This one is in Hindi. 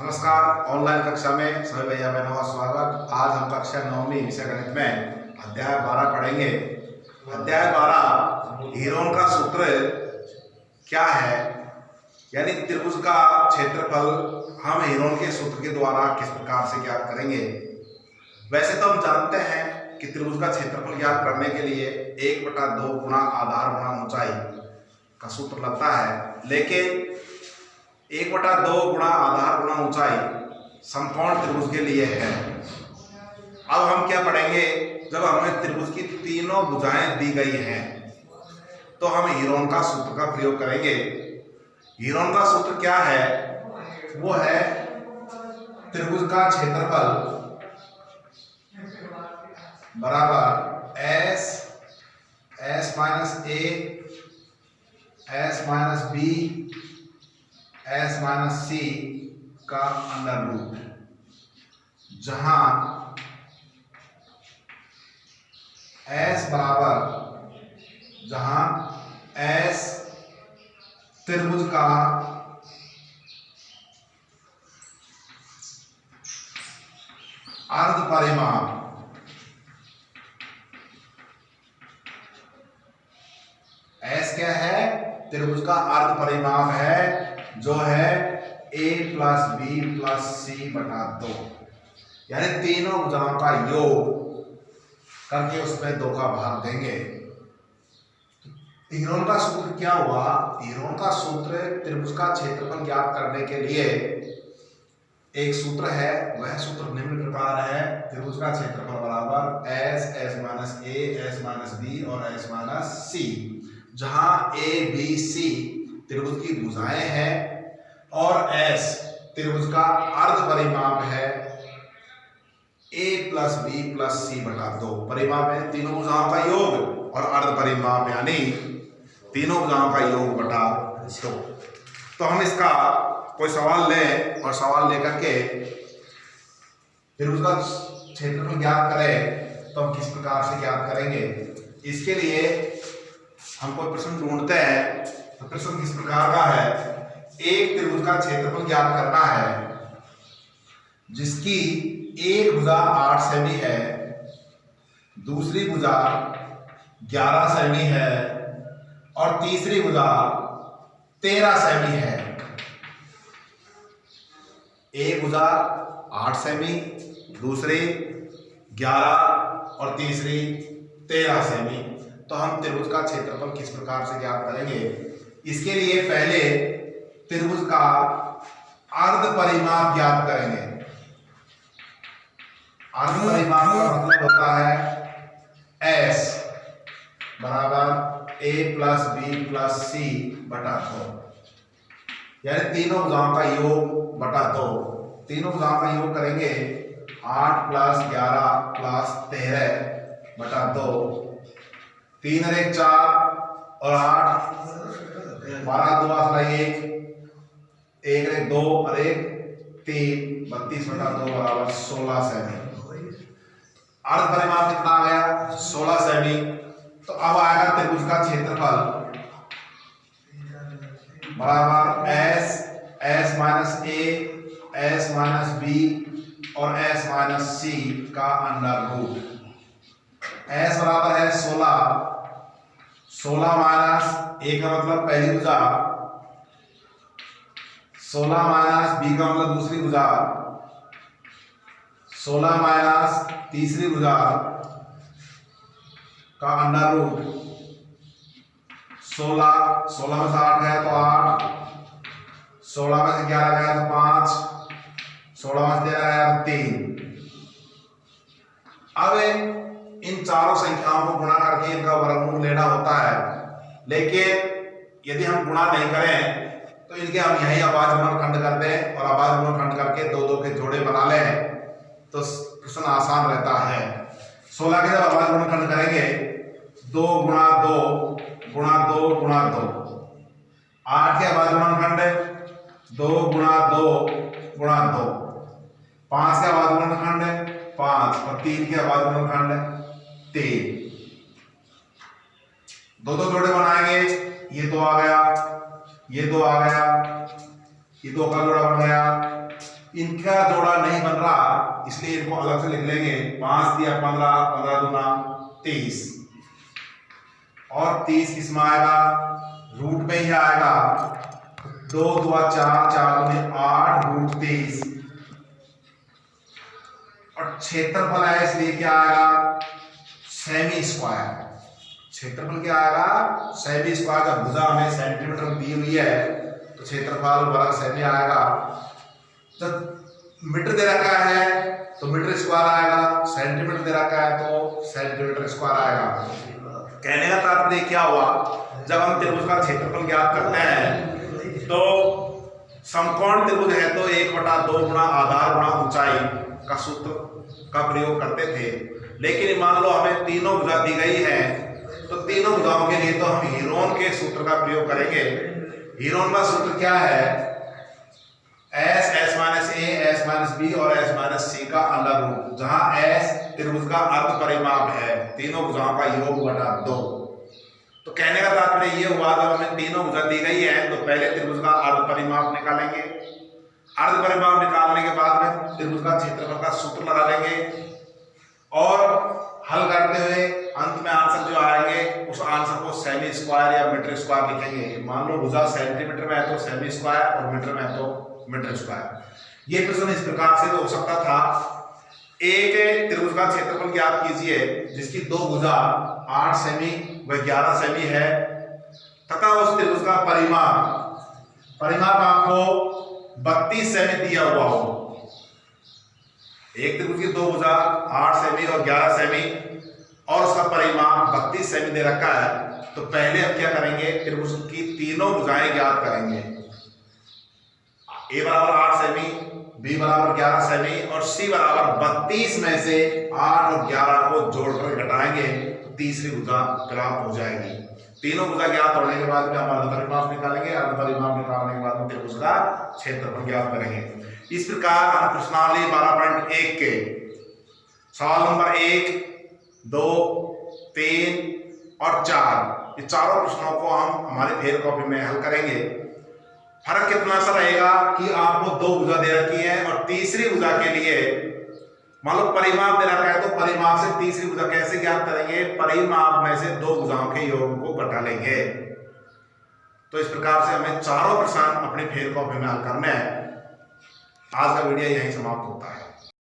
नमस्कार। ऑनलाइन कक्षा में सभी भैया बहनों का स्वागत। आज हम कक्षा 9वीं विषय गणित में अध्याय 12 पढ़ेंगे। अध्याय 12 हीरोन का सूत्र क्या है, यानी त्रिभुज का क्षेत्रफल हम हीरोन के सूत्र के द्वारा किस प्रकार से ज्ञात करेंगे। वैसे तो हम जानते हैं कि त्रिभुज का क्षेत्रफल ज्ञात करने के लिए 1/2 गुणा आधार गुणा ऊंचाई का सूत्र लगता है, लेकिन 1/2 गुणा आधार गुणा ऊंचाई समकोण त्रिभुज के लिए है। अब हम क्या पढ़ेंगे, जब हमें त्रिभुज की तीनों भुजाएं दी गई हैं तो हम हीरोन का सूत्र का प्रयोग करेंगे। हीरोन का सूत्र क्या है, वो है त्रिभुज का क्षेत्रफल बराबर S minus A S minus B S minus C का अंडर रूट, जहां एस त्रिभुज का अर्ध परिमाप एस क्या है, त्रिभुज का अर्ध परिमाप है, जो है a प्लस बी प्लस सी बटा 2, यानी तीनों भुजाओं का योग करके उसमें 2 का भाग देंगे। हीरोन का सूत्र क्या हुआ, हीरोन का सूत्र त्रिभुज का क्षेत्रफल ज्ञात करने के लिए एक सूत्र है। वह सूत्र निम्न प्रकार है, त्रिभुज का क्षेत्रफल बराबर S minus A S minus B और एस माइनस सी, जहां ए बी सी त्रिभुज की भुजाएं हैं और S त्रिभुज का अर्ध परिमाप है a प्लस बी प्लस सी बटा 2। परिमाप है तीनों भुजाओं का योग और अर्ध परिमाप यानी तीनों भुजाओं का योग बटा 2। तो हम इसका कोई सवाल लें और सवाल लेकर के त्रिभुज का क्षेत्रफल ज्ञात करें तो हम किस प्रकार से ज्ञात करेंगे। इसके लिए हम कोई प्रश्न ढूंढते हैं, तो प्रश्न किस प्रकार का है, एक त्रिभुज का क्षेत्रफल ज्ञात करना है जिसकी एक भुजा 8 सेमी है, दूसरी भुजा 11 सेमी है और तीसरी भुजा 13 सेमी है। एक भुजा 8 सेमी, दूसरी 11 और तीसरी 13 सेमी। तो हम त्रिभुज का क्षेत्रफल किस प्रकार से ज्ञात करेंगे। इसके लिए पहले त्रिभुज का अर्ध परिमाप ज्ञात करेंगे। अर्ध परिमाप का मतलब होता है एस बराबर ए प्लस बी प्लस सी बटा 2, यानी तीनों भुजाओं का योग बटा 2। तीनों भुजाओं का योग करेंगे 8 प्लस 11 प्लस 13 बटा 2, 3 और 1 4 और 8 12 2 1 1 और 1 2 और 1 3 32 बटा 2 बराबर 16 सेमी। अर्ध परिमाप कितना आ गया, 16 सेमी। तो अब आएगा त्रिभुज का क्षेत्रफल बराबर S minus A S minus B और एस माइनस सी का अंडर रूट। एस बराबर है 16 माइनस ए का मतलब पहली भुजा, 16 माइनस बी का मतलब दूसरी भुजा, 16 माइनस तीसरी भुजा का अंडर रूट 16 में से 8 गया तो 8, 16 में से 11 गया तो 5, 16 में से 13 गया तो 3। अब इन चारों संख्याओं को गुणा करके इनका वर्गमूल लेना होता है, लेकिन यदि हम गुणा नहीं करें तो इनके हम यही अभाज्य गुणनखंड कर दें और अभाज्य गुणनखंड करके 2 के जोड़े बना लें तो प्रश्न आसान रहता है। 16 के जब अभाज्य गुणनखंड करेंगे 2 गुणा 2 गुणा 2 गुणा 2, 8 के अभाज्य गुणनखंड 2 गुणा 2 गुणा 2, 5 के अभाज्य गुणनखंड 5 और 3 के अभाज्य गुणनखंड 3। 2 जोड़े बनाएंगे, ये 2 आ गया, ये 2 आ गया, ये 2 का जोड़ा बन गया, इनका जोड़ा नहीं बन रहा, इसलिए इनको अलग से लिख लेंगे। 5 दिया 15, 15 दूना 30, और 30 किस में आएगा, रूट में ही आएगा। 2 दुआ 4, 4 दूनी 8, रूट 30, और क्षेत्रफल है इसलिए क्या आएगा, सेमी स्क्वायर। क्षेत्रफल क्या आएगा, सेमी स्क्वायर। का भुजा हमें सेंटीमीटर में दी हुई है तो क्षेत्रफल वर्ग सेमी आएगा। जब मीटर दे रखा है तो मीटर स्क्वायर आएगा, सेंटीमीटर दे रखा है तो सेंटीमीटर स्क्वायर आएगा। कहने का तात्पर्य क्या हुआ, जब हम त्रिभुज का क्षेत्रफल ज्ञात करते हैं तो समकोण त्रिभुज है तो 1/2 गुणा आधार गुणा ऊंचाई का सूत्र का प्रयोग करते थे। लेकिन मान लो हमें तीनों भुजा दी गई है तो तीनों भुजाओं के लिए तो हम हीरोन के सूत्र का प्रयोग करेंगे। हीरोन का सूत्र क्या है, s s minus a s minus b और s माइनस c का अंडर रूट, जहां s त्रिभुज का अर्ध परिमाप है, तीनों भुजाओं का योग बटा 2। तो कहने का तात्पर्य ये हुआ, जब हमें तीनों भुजा दी गई है तो पहले त्रिभुज का अर्ध परिमाप निकालेंगे, अर्ध परिमाप निकालने के बाद में त्रिभुज का क्षेत्रफल का सूत्र लगा लेंगे, और हल करते हुए अंत में आंसर जो आएंगे उस आंसर को सेमी स्क्वायर या मीटर स्क्वायर लिखेंगे। मान लो भुजा सेंटीमीटर में है तो सेमी स्क्वायर और मीटर में है तो मीटर स्क्वायर। ये प्रश्न इस प्रकार से तो हो सकता था, एक त्रिभुज का क्षेत्रफल ज्ञात कीजिए जिसकी दो भुजा 8 सेमी व 11 सेमी है, तथा उस त्रिभुज का परिमाप आपको 32 सेमी दिया हुआ हो। एक त्रिभुज की दो भुजा 8 सेमी और 11 सेमी और उसका परिमाप 32 सेमी दे रखा है, तो पहले हम क्या करेंगे, त्रिभुज की तीनों भुजाएं ज्ञात करेंगे। a बराबर 8 सेमी, b बराबर 11 सेमी और c बराबर 32 में से 8 और 11 को जोड़कर घटाएंगे तो तीसरी भुजा प्राप्त हो जाएगी। तीनों भुजा ज्ञात होने के बाद में हम अर्ध परिमाप निकालेंगे, अर्ध परिमाप निकालने के बाद में त्रिभुज का क्षेत्रफल ज्ञात करेंगे। इस प्रकार हम प्रश्नावली 12.1 के सवाल नंबर 1, 2, 3 और 4, ये चारों प्रश्नों को हम हमारे फेयर कॉपी में हल करेंगे। फर्क कितना सा रहेगा कि आपको दो भुजा दे रखी है और तीसरी भुजा के लिए मान लो परिमाप दे रखा है, तो परिमाप से तीसरी भुजा कैसे ज्ञात करेंगे, परिमाप में से दो भुजाओं के योग को घटा लेंगे। तो इस प्रकार से हमें चारों प्रश्न अपने फेयर कॉपी में हल करना है। आज का वीडियो यहीं समाप्त होता है।